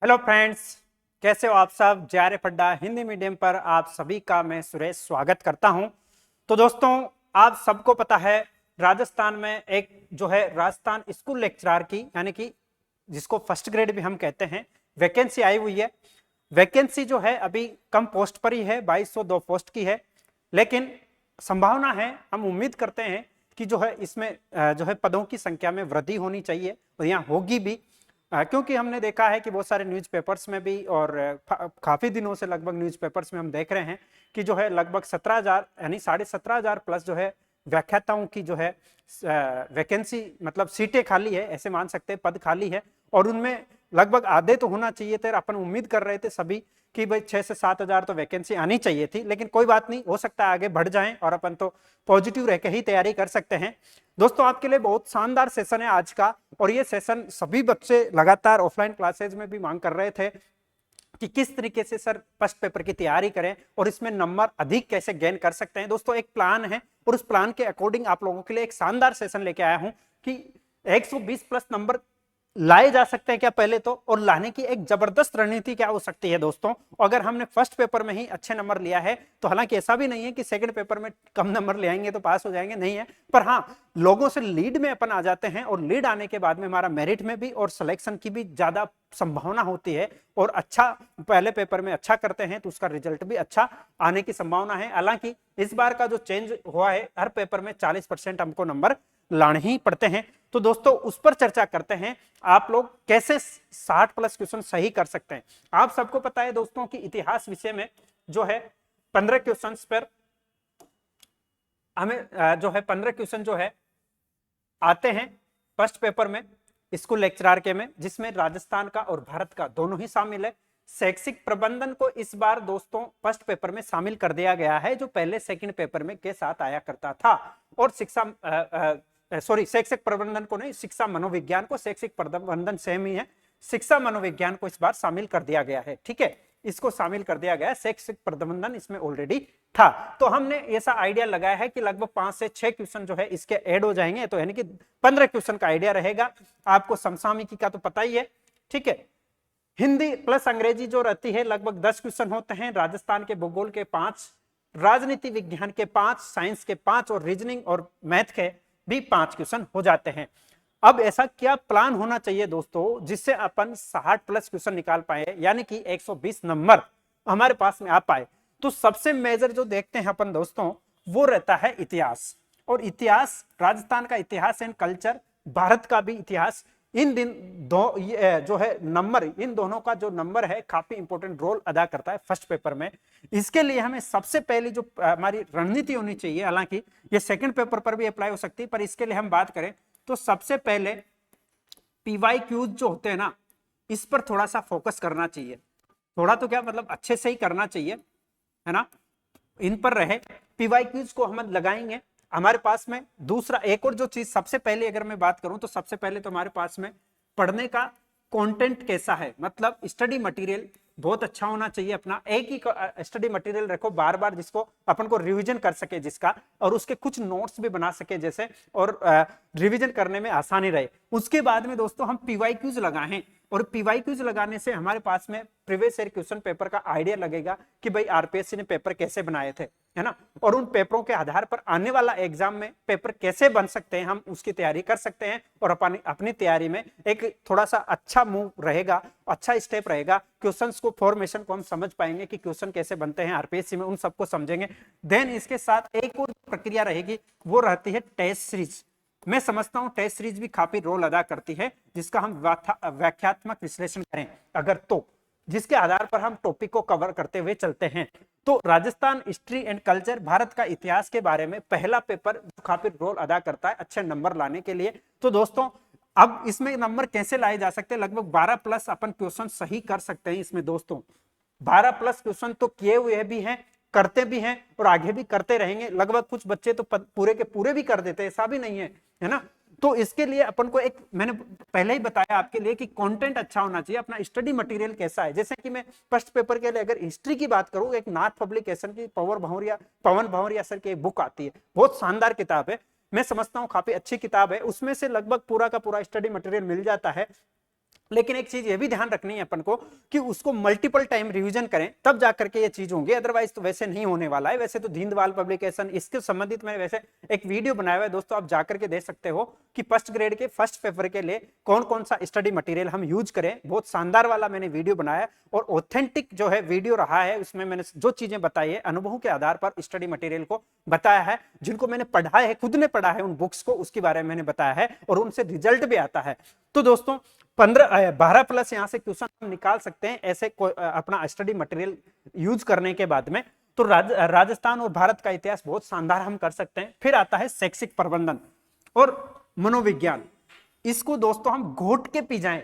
Hello friends, कैसे हो आप सब। JRF अड्डा हिंदी मीडियम पर आप सभी का मैं सुरेश स्वागत करता हूं। तो दोस्तों, आप सबको पता है राजस्थान में एक जो है राजस्थान स्कूल लेक्चरर की यानी कि जिसको फर्स्ट ग्रेड भी हम कहते हैं वैकेंसी आई हुई है। वैकेंसी जो है अभी कम पोस्ट पर ही है, 2202 पोस्ट की है, लेकिन संभावना है, हम उम्मीद करते हैं कि जो है इसमें जो है पदों की संख्या में वृद्धि होनी चाहिए और यहाँ होगी भी। क्योंकि हमने देखा है कि बहुत सारे न्यूज़पेपर्स में भी और काफी दिनों से लगभग न्यूज़पेपर्स में हम देख रहे हैं कि जो है लगभग 17,000 यानी 17,500 प्लस जो है व्याख्याताओं की जो है वैकेंसी मतलब सीटें खाली है, ऐसे मान सकते हैं, पद खाली है। और उनमें लगभग आधे तो होना चाहिए थे। अपन उम्मीद कर रहे थे सभी कि भाई 6 से 7,000 तो वैकेंसी आनी चाहिए थी, लेकिन कोई बात नहीं, हो सकता है आगे बढ़ जाएं और अपन तो पॉजिटिव रह के ही तैयारी कर सकते हैं। दोस्तों, आपके लिए बहुत शानदार सेशन है आज का, और ये सेशन सभी बच्चे लगातार ऑफलाइन क्लासेज में भी मांग कर रहे थे कि किस तरीके से सर फर्स्ट पेपर की तैयारी करें और इसमें नंबर अधिक कैसे गेन कर सकते हैं। दोस्तों, एक प्लान है और उस प्लान के अकॉर्डिंग आप लोगों के लिए एक शानदार सेशन लेके आया हूं कि 120 प्लस नंबर लाए जा सकते हैं क्या पहले तो, और लाने की एक जबरदस्त रणनीति क्या हो सकती है। दोस्तों, अगर हमने फर्स्ट पेपर में ही अच्छे नंबर लिया है तो हालांकि ऐसा भी नहीं है कि सेकंड पेपर में कम नंबर ले आएंगे तो पास हो जाएंगे, नहीं है, पर हाँ, लोगों से लीड में अपन आ जाते हैं और लीड आने के बाद में हमारा मेरिट में भी और सिलेक्शन की भी ज्यादा संभावना होती है। और अच्छा पहले पेपर में अच्छा करते हैं तो उसका रिजल्ट भी अच्छा आने की संभावना है। हालांकि इस बार का जो चेंज हुआ है, हर पेपर में 40% हमको नंबर लाने ही पड़ते हैं। तो दोस्तों, उस पर चर्चा करते हैं, आप लोग कैसे 60 प्लस क्वेश्चन सही कर सकते हैं। आप सबको पता है दोस्तों कि इतिहास विषय में जो है 15 क्वेश्चन पर हमें जो है 15 क्वेश्चन जो है आते हैं फर्स्ट पेपर में स्कूल लेक्चरर के में, जिसमें राजस्थान का और भारत का दोनों ही शामिल है। शैक्षिक प्रबंधन को इस बार दोस्तों फर्स्ट पेपर में शामिल कर दिया गया है, जो पहले सेकंड पेपर में के साथ आया करता था। और शैक्षिक प्रबंधन को नहीं, शिक्षा मनोविज्ञान को, शैक्षिक प्रबंधन सेम ही है, शिक्षा मनोविज्ञान को इस बार शामिल कर दिया गया है। ठीक है, इसको शामिल कर दिया गया है, शैक्षिक प्रबंधन इसमें ऑलरेडी था। तो हमने ऐसा आइडिया लगाया है कि लगभग 5 से 6 क्वेश्चन जो है इसके ऐड हो जाएंगे, तो यानी कि 15 क्वेश्चन का आइडिया रहेगा। आपको समसामयिकी का तो पता ही है, ठीक है। हिंदी प्लस अंग्रेजी जो रहती है लगभग 10 क्वेश्चन होते हैं, राजस्थान के भूगोल के 5, राजनीति विज्ञान के 5, साइंस के 5 और रीजनिंग और मैथ के भी 5 क्वेश्चन हो जाते हैं। अब ऐसा क्या प्लान होना चाहिए दोस्तों जिससे अपन 60 प्लस क्वेश्चन निकाल पाए, यानी कि 120 नंबर हमारे पास में आ पाए। तो सबसे मेजर जो देखते हैं अपन दोस्तों, वो रहता है इतिहास। और इतिहास, राजस्थान का इतिहास एंड कल्चर, भारत का भी इतिहास, इन दिन दो जो है नंबर, इन दोनों का जो नंबर है काफी इंपॉर्टेंट रोल अदा करता है फर्स्ट पेपर में। इसके लिए हमें सबसे पहली जो हमारी रणनीति होनी चाहिए, हालांकि ये सेकंड पेपर पर भी अप्लाई हो सकती है, पर इसके लिए हम बात करें तो सबसे पहले PYQs जो होते हैं ना, इस पर थोड़ा सा फोकस करना चाहिए। थोड़ा तो क्या मतलब अच्छे से ही करना चाहिए, है ना, इन पर रहे। PYQs को हम लगाएंगे हमारे पास में। दूसरा एक और जो चीज सबसे पहले अगर मैं बात करूं तो सबसे पहले तो हमारे पास में पढ़ने का कंटेंट कैसा है, मतलब स्टडी मटेरियल बहुत अच्छा होना चाहिए अपना। एक ही स्टडी मटेरियल रखो बार बार, जिसको अपन को रिवीजन कर सके, जिसका और उसके कुछ नोट्स भी बना सके जैसे, और रिवीजन करने में आसानी रहे। उसके बाद में दोस्तों हम PYQs लगाएं, और PYQs लगाने से हमारे पास में प्रीवियस ईयर क्वेश्चन पेपर का आइडिया लगेगा कि भाई RPSC ने पेपर कैसे बनाए थे, है ना, और उन पेपरों के आधार पर आने वाला एग्जाम में पेपर कैसे बन सकते हैं, हम उसकी तैयारी कर सकते हैं। और अपनी तैयारी में एक थोड़ा सा अच्छा मूव रहेगा, अच्छा स्टेप रहेगा। क्वेश्चंस को, फॉर्मेशन को हम समझ पाएंगे कि क्वेश्चन कैसे बनते हैं RPSC में, उन सबको समझेंगे। देन इसके साथ एक और प्रक्रिया रहेगी, वो रहती है टेस्ट सीरीज। मैं समझता हूं टेस्ट सीरीज भी काफी रोल अदा करती है, जिसका हम व्याख्यात्मक विश्लेषण करें अगर तो, जिसके आधार पर हम टॉपिक को कवर करते हुए चलते हैं। तो Rajasthan history and culture, Bharat का इतिहास के बारे में पहला पेपर काफी रोल अदा करता है अच्छे नंबर लाने के लिए। तो दोस्तों, अब इसमें नंबर कैसे लाए जा सकते हैं, लगभग 12 प्लस अपन क्वेश्चन सही कर सकते हैं इसमें दोस्तों। 12 प्लस क्वेश्चन तो किए हुए भी हैं, करते भी हैं और आगे भी करते रहेंगे। लगभग कुछ बच्चे तो पूरे के पूरे भी कर देते हैं, ऐसा भी नहीं है, है ना। तो इसके लिए अपन को एक, मैंने पहले ही बताया आपके लिए कि कंटेंट अच्छा होना चाहिए, अपना स्टडी मटेरियल कैसा है। जैसे कि मैं फर्स्ट पेपर के लिए अगर हिस्ट्री की बात करूं, एक नाथ पब्लिकेशन की पवन भंवरिया सर की एक बुक आती है, बहुत शानदार किताब है, मैं समझता हूं काफी अच्छी किताब है। उसमें से लगभग पूरा का पूरा स्टडी मटेरियल मिल जाता है। लेकिन एक चीज ये भी ध्यान रखनी है अपन को कि उसको मल्टीपल टाइम रिवीजन करें, तब जाकर के ये चीज होंगी, अदरवाइज तो वैसे नहीं होने वाला है। वैसे तो दीनदयाल पब्लिकेशन इसके संबंधित मैंने वैसे एक वीडियो बनाया हुआ है दोस्तों, आप जाकर के देख सकते हो कि फर्स्ट ग्रेड के फर्स्ट पेपर के लिए कौन कौन सा स्टडी मटेरियल हम यूज करें। बहुत शानदार वाला मैंने वीडियो बनाया और ऑथेंटिक जो है वीडियो रहा है, उसमें मैंने जो चीजें बताई है अनुभव के आधार पर स्टडी मटेरियल को बताया है, जिनको मैंने पढ़ा है, खुद ने पढ़ा है उन बुक्स को, उसके बारे में मैंने बताया है और उनसे रिजल्ट भी आता है। तो दोस्तों 12 प्लस यहां से क्वेश्चन हम निकाल सकते हैं ऐसे अपना स्टडी मटेरियल यूज करने के बाद में। तो राजस्थान और भारत का इतिहास बहुत शानदार हम कर सकते हैं। फिर आता है शैक्षिक प्रबंधन और मनोविज्ञान। इसको दोस्तों हम घोट के पी जाएं,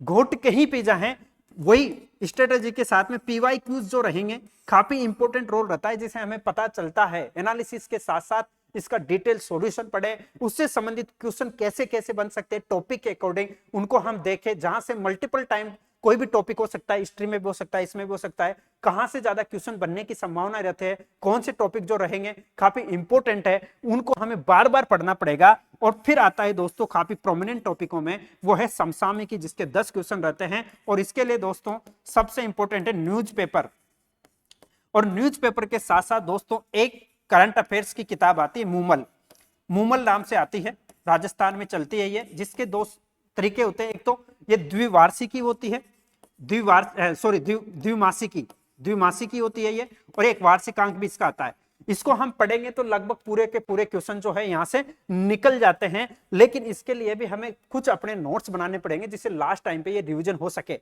घोट के ही पी जाएं, वही स्ट्रेटेजी के साथ में पीवाई क्यूज जो रहेंगे, काफी इंपॉर्टेंट रोल रहता है, जिसे हमें पता चलता है एनालिसिस के साथ साथ इसका डिटेल सॉल्यूशन पढ़े, उससे संबंधित क्वेश्चन कैसे कैसे बन सकते हैं टॉपिक के अकॉर्डिंग, उनको हम देखें, जहां से मल्टीपल टाइम कोई भी टॉपिक हो सकता है, हिस्ट्री में भी हो सकता है, इसमें भी हो सकता है, कहां से ज्यादा क्वेश्चन बनने की संभावना रहती है, कौन से टॉपिक जो रहेंगे काफी इंपॉर्टेंट है, उनको हमें बार बार पढ़ना पड़ेगा। और फिर आता है दोस्तों काफी प्रोमिनेंट टॉपिकों में, वो है समसामयिकी, जिसके 10 क्वेश्चन रहते हैं। और इसके लिए दोस्तों सबसे इंपॉर्टेंट है न्यूज़पेपर, और न्यूज़पेपर के साथ साथ दोस्तों एक करंट अफेयर्स की किताब आती है, मूमल, मूमल नाम से आती है, राजस्थान में चलती है ये, जिसके दो तरीके होते हैं, एक तो ये द्विवार्षिकी होती है, द्विमासिकी होती है ये, और एक वार्षिकांक भी इसका आता है। इसको हम पढ़ेंगे तो लगभग पूरे के पूरे क्वेश्चन जो है यहाँ से निकल जाते हैं, लेकिन इसके लिए भी हमें कुछ अपने नोट्स बनाने पड़ेंगे जिससे लास्ट टाइम पे ये रिवीजन हो सके,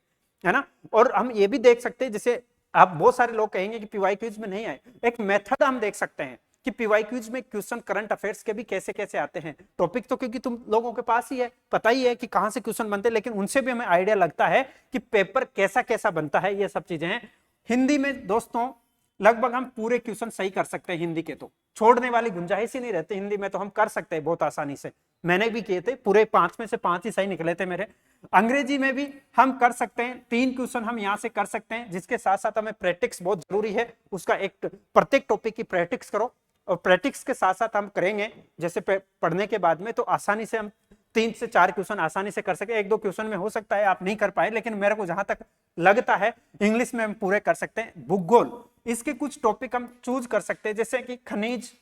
है ना। और हम ये भी देख सकते हैं, जैसे आप बहुत सारे लोग कहेंगे कि पीवाई क्विज में नहीं आए, एक मेथड हम देख सकते हैं कि पीवाई क्विज में क्वेश्चन करंट अफेयर्स के भी कैसे कैसे आते हैं। टॉपिक तो क्योंकि तुम लोगों के पास ही है, पता ही है कि कहां से क्वेश्चन बनते हैं, लेकिन उनसे भी हमें आइडिया लगता है कि पेपर कैसा कैसा बनता है, ये सब चीजें हैं। हिंदी में दोस्तों लगभग हम पूरे क्वेश्चन सही कर सकते हैं, हिंदी के तो छोड़ने वाली गुंजाइश ही नहीं रहती, हिंदी में तो हम कर सकते हैं बहुत आसानी से, मैंने भी किए थे, पूरे 5 में से 5 ही सही निकले थे मेरे। अंग्रेजी में भी हम कर सकते हैं, 3 क्वेश्चन हम यहाँ से कर सकते हैं, जिसके साथ साथ हमें प्रैक्टिस बहुत जरूरी है, उसका एक प्रत्येक टॉपिक की प्रैक्टिस करो, और प्रैक्टिस के साथ साथ हम करेंगे जैसे पढ़ने के बाद में, तो आसानी से हम 3 से 4 क्वेश्चन आसानी से कर सके। 1-2 क्वेश्चन में हो सकता है आप नहीं कर पाए, लेकिन मेरे को जहां तक लगता है इंग्लिश में हम पूरे कर सकते हैं। भूगोल, इसके कुछ टॉपिक हम चूज कर सकते हैं, जैसे कि खनिज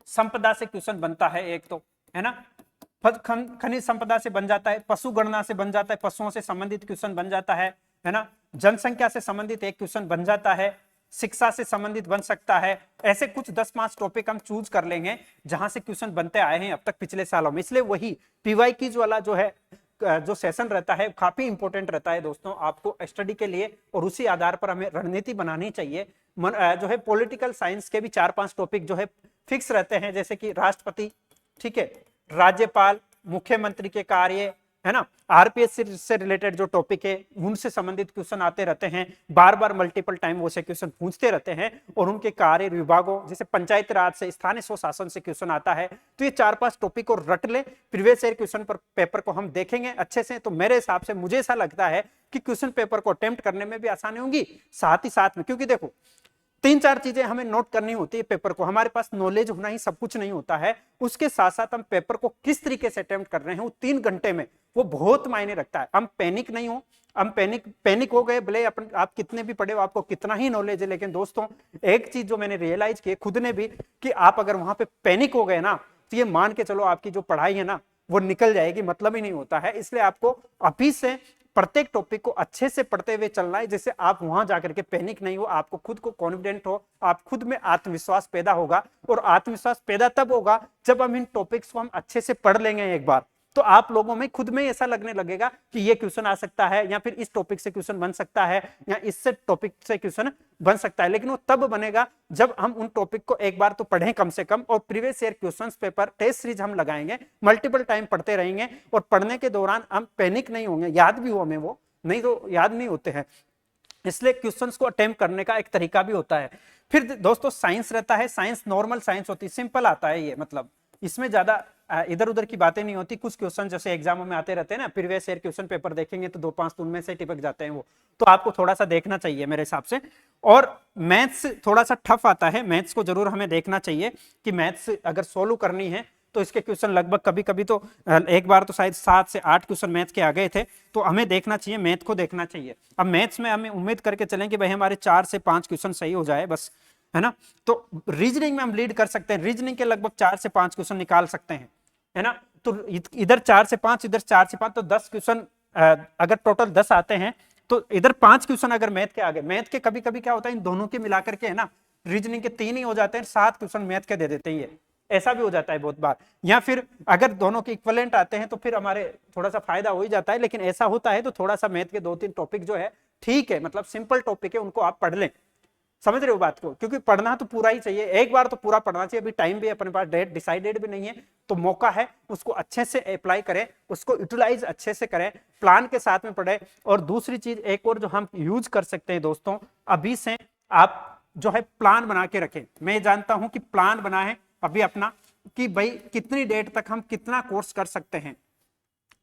संपदा से क्वेश्चन बनता है एक, तो है ना, खनिज संपदा से बन जाता है, पशु गणना से बन जाता है, पशुओं से संबंधित क्वेश्चन बन जाता है ना, जनसंख्या से संबंधित एक क्वेश्चन बन जाता है, शिक्षा से संबंधित बन सकता है। ऐसे कुछ 10-5 टॉपिक हम चूज कर लेंगे जहां से क्वेश्चन बनते आए हैं अब तक पिछले सालों में, इसलिए वही पीवाई क्विज वाला जो है जो सेशन रहता है काफी इंपॉर्टेंट रहता है दोस्तों आपको स्टडी के लिए, और उसी आधार पर हमें रणनीति बनानी चाहिए। जो है पॉलिटिकल साइंस के भी 4-5 टॉपिक जो है फिक्स रहते हैं, जैसे कि राष्ट्रपति, ठीक है, राज्यपाल, मुख्यमंत्री के कार्य, है ना, आरपीएस से रिलेटेड जो टॉपिक है उनसे संबंधित क्वेश्चन आते रहते हैं, बार बार मल्टीपल टाइम वो से क्वेश्चन पूछते रहते हैं, और उनके कार्य विभागों, जैसे पंचायती राज से, स्थानीय स्वशासन से क्वेश्चन आता है। तो ये 4-5 टॉपिक को रट ले, प्रीवियस ईयर क्वेश्चन पर पेपर को हम देखेंगे अच्छे से, तो मेरे हिसाब से मुझे ऐसा लगता है कि क्वेश्चन पेपर को अटेम्प्ट करने में भी आसानी होगी, साथ ही साथ में, क्योंकि देखो 3-4 चीजें हमें नोट करनी होती है पेपर को, हमारे पास नॉलेज होना ही सब कुछ नहीं होता है, उसके साथ साथ हम पेपर को किस तरीके से अटेम्प्ट कर रहे हैं वो 3 घंटे में, वो बहुत मायने रखता है। हम पैनिक नहीं हो, हम पैनिक हो गए भले आप कितने भी पढ़े हो, आपको कितना ही नॉलेज है, लेकिन दोस्तों एक चीज जो मैंने रियलाइज की खुद ने भी, कि आप अगर वहां पे पैनिक हो गए ना, तो ये मान के चलो आपकी जो पढ़ाई है ना वो निकल जाएगी, मतलब ही नहीं होता है। इसलिए आपको अभी से प्रत्येक टॉपिक को अच्छे से पढ़ते हुए चलना है, जिससे आप वहां जाकर के पैनिक नहीं हो, आपको खुद को कॉन्फिडेंट हो, आप खुद में आत्मविश्वास पैदा होगा, और आत्मविश्वास पैदा तब होगा जब हम इन टॉपिक्स को हम अच्छे से पढ़ लेंगे एक बार, तो आप लोगों में खुद में ऐसा लगने लगेगा कि ये क्वेश्चन आ सकता है, या फिर इस टॉपिक से क्वेश्चन बन सकता है, या इससे टॉपिक से क्वेश्चन बन सकता है। लेकिन वो तब बनेगा जब हम उन टॉपिक को एक बार तो पढ़ें कम से कम, और previous year questions paper test series हम लगाएंगे, मल्टीपल टाइम पढ़ते रहेंगे, और पढ़ने के दौरान हम पैनिक नहीं होंगे, याद भी हो हमें, वो नहीं तो याद नहीं होते हैं। इसलिए क्वेश्चंस को अटेम्प्ट करने का एक तरीका भी होता है। फिर दोस्तों साइंस रहता है, साइंस नॉर्मल साइंस होती है, सिंपल आता है ये, मतलब इसमें ज्यादा इधर उधर की बातें नहीं होती। कुछ क्वेश्चन जैसे एग्जामों में आते रहते हैं ना, प्रीवियस ईयर क्वेश्चन पेपर देखेंगे तो 2-5 तो उनमें से टिपक जाते हैं, वो तो आपको थोड़ा सा देखना चाहिए मेरे हिसाब से। और मैथ्स थोड़ा सा टफ आता है, मैथ्स को जरूर हमें देखना चाहिए कि मैथ्स अगर सोल्व करनी है तो इसके क्वेश्चन लगभग कभी कभी तो एक बार तो शायद 7 से 8 क्वेश्चन मैथ के आ गए थे। तो हमें देखना चाहिए, मैथ को देखना चाहिए। अब मैथ्स में हमें उम्मीद करके चलें कि भाई हमारे 4 से 5 क्वेश्चन सही हो जाए बस, है ना। तो रीजनिंग में हम लीड कर सकते हैं, रीजनिंग के लगभग 4 से 5 क्वेश्चन निकाल सकते हैं, है ना। तो इधर 4 से 5, इधर 4 से 5, तो 10 क्वेश्चन, अगर टोटल 10 आते हैं तो इधर 5 क्वेश्चन अगर मैथ के आ गए। मैथ के कभी कभी क्या होता है, इन दोनों के मिलाकर के, है ना, रीजनिंग के 3 ही हो जाते हैं, 7 क्वेश्चन मैथ के दे देते हैं, ऐसा भी हो जाता है बहुत बार। या फिर अगर दोनों के इक्विवेलेंट आते हैं तो फिर हमारे थोड़ा सा फायदा हो ही जाता है, लेकिन ऐसा होता है तो थोड़ा सा मैथ के 2-3 टॉपिक जो है ठीक है, मतलब सिंपल टॉपिक है, उनको आप पढ़ लें। समझ रहे हो बात को, क्योंकि पढ़ना तो पूरा ही चाहिए, एक बार तो पूरा पढ़ना चाहिए। अभी टाइम भी अपने पास, डेट डिसाइडेड भी नहीं है, तो मौका है, उसको अच्छे से अप्लाई करें, उसको यूटिलाइज अच्छे से करें, प्लान के साथ में पढ़े। और दूसरी चीज एक और जो हम यूज कर सकते हैं दोस्तों, अभी से आप जो है प्लान बना के रखें। मैं जानता हूं कि प्लान बना है अभी अपना कि भाई कितनी डेट तक हम कितना कोर्स कर सकते हैं,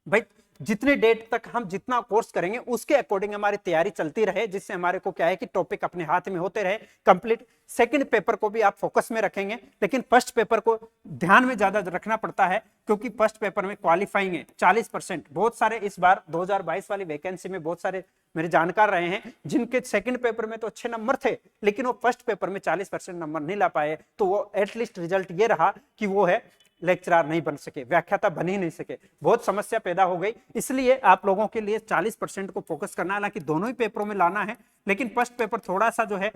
भाई जितने डेट तक हम जितना कोर्स करेंगे उसके अकॉर्डिंग हमारी तैयारी चलती रहे, जिससे हमारे को क्या है कि टॉपिक अपने हाथ में होते रहे कंप्लीट। सेकंड पेपर को भी आप फोकस में रखेंगे, लेकिन फर्स्ट पेपर को ध्यान में ज्यादा रखना पड़ता है, क्योंकि फर्स्ट पेपर में क्वालिफाइंग है 40%। बहुत सारे इस बार 2022 वाली वैकेंसी में बहुत सारे मेरे जानकार रहे हैं जिनके सेकंड पेपर में तो अच्छे नंबर थे, लेकिन वो फर्स्ट पेपर में 40% नंबर नहीं ला पाए। तो वो एटलीस्ट रिजल्ट ये रहा कि वो है लेक्चरर नहीं बन सके, व्याख्याता बन ही नहीं सके, बहुत समस्या पैदा हो गई। इसलिए आप लोगों के लिए 40% को फोकस करना है, हालांकि दोनों ही पेपरों में लाना है, लेकिन फर्स्ट पेपर थोड़ा सा जो है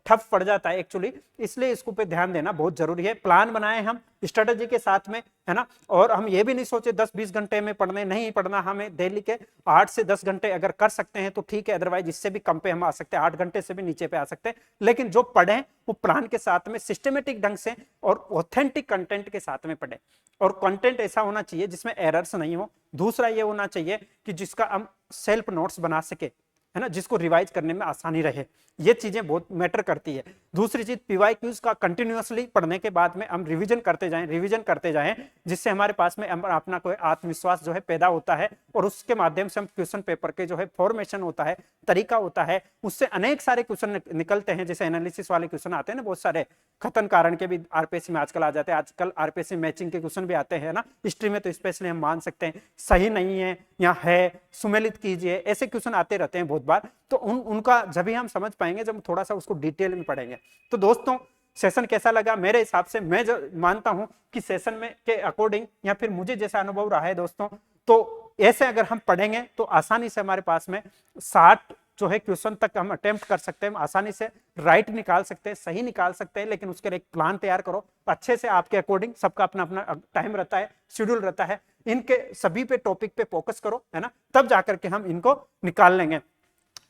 टफ पड़ जाता है एक्चुअली, इसलिए इसको पे ध्यान देना बहुत जरूरी है। प्लान बनाए हम स्ट्रेटेजी के साथ में, है ना। और हम ये भी नहीं सोचे 10-20 घंटे में पढ़ने, नहीं पढ़ना, हमें डेली के 8 से 10 घंटे अगर कर सकते हैं तो ठीक है, अदरवाइज इससे भी कम पे हम आ सकते हैं, 8 घंटे से भी नीचे पे आ सकते हैं। लेकिन जो पढ़े वो प्लान के साथ में सिस्टमेटिक ढंग से और ऑथेंटिक कंटेंट के साथ में पढ़े, और कंटेंट ऐसा होना चाहिए जिसमें एरर्स नहीं हो। दूसरा ये होना चाहिए कि जिसका हम सेल्फ नोट्स बना सके, है ना, जिसको रिवाइज करने में आसानी रहे। ये चीजें बहुत मैटर करती है। दूसरी चीज पीवाईक्यूज का कंटिन्यूअसली पढ़ने के बाद में हम रिवीजन करते जाएं, जिससे हमारे पास में अपना कोई आत्मविश्वास जो है पैदा होता है, और उसके माध्यम से हम क्वेश्चन पेपर के जो है फॉर्मेशन होता है, तरीका होता है, उससे अनेक सारे क्वेश्चन निकलते हैं। जैसे एनालिसिस वाले क्वेश्चन आते हैं ना, बहुत सारे खतन कारण के भी आरपीएससी में आजकल आ जाते हैं, आजकल आरपीएससी मैचिंग के क्वेश्चन भी आते हैं ना, हिस्ट्री में तो स्पेशली हम मान सकते हैं सही नहीं है या है, सुमेलित कीजिए, ऐसे क्वेश्चन आते रहते हैं बहुत बार। तो उनका जब भी हम समझ पाएंगे जब थोड़ा सा उसको डिटेल में पढ़ेंगे। तो दोस्तों सेशन कैसा लगा? मेरे हिसाब से मैं जो मानता हूं कि सेशन में के अकॉर्डिंग या फिर मुझे जैसा अनुभव रहा है दोस्तों, तो ऐसे अगर हम पढ़ेंगे तो आसानी से हमारे पास में 60 जो है क्वेश्चन तक हम अटेम्प्ट कर सकते हैं, आसानी से राइट निकाल सकते हैं, सही निकाल सकते हैं। लेकिन उसके लिए एक प्लान तैयार करो अच्छे से, आपके अकॉर्डिंग, सबका अपना अपना टाइम रहता है, शेड्यूल रहता है, इनके सभी पे टॉपिक पे फोकस करो, है ना, तब जाकर के हम इनको निकाल लेंगे।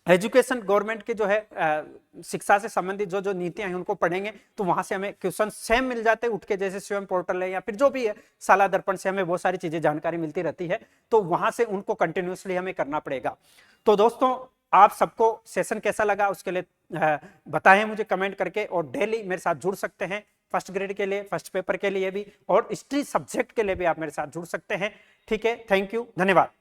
एजुकेशन गवर्नमेंट के जो है शिक्षा से संबंधित जो जो नीतियां हैं उनको पढ़ेंगे तो वहां से हमें क्वेश्चन सेम मिल जाते हैं, उठ के जैसे स्वयं पोर्टल है या फिर जो भी है साला दर्पण से हमें बहुत सारी चीजें जानकारी मिलती रहती है, तो वहां से उनको कंटिन्यूअसली हमें करना पड़ेगा। तो दोस्तों आप सबको सेशन कैसा लगा उसके लिए बताएं मुझे कमेंट करके, और डेली मेरे साथ जुड़ सकते हैं, फर्स्ट ग्रेड के लिए, फर्स्ट पेपर के लिए भी, और हिस्ट्री सब्जेक्ट के लिए भी आप मेरे साथ जुड़ सकते हैं। ठीक है, थैंक यू, धन्यवाद।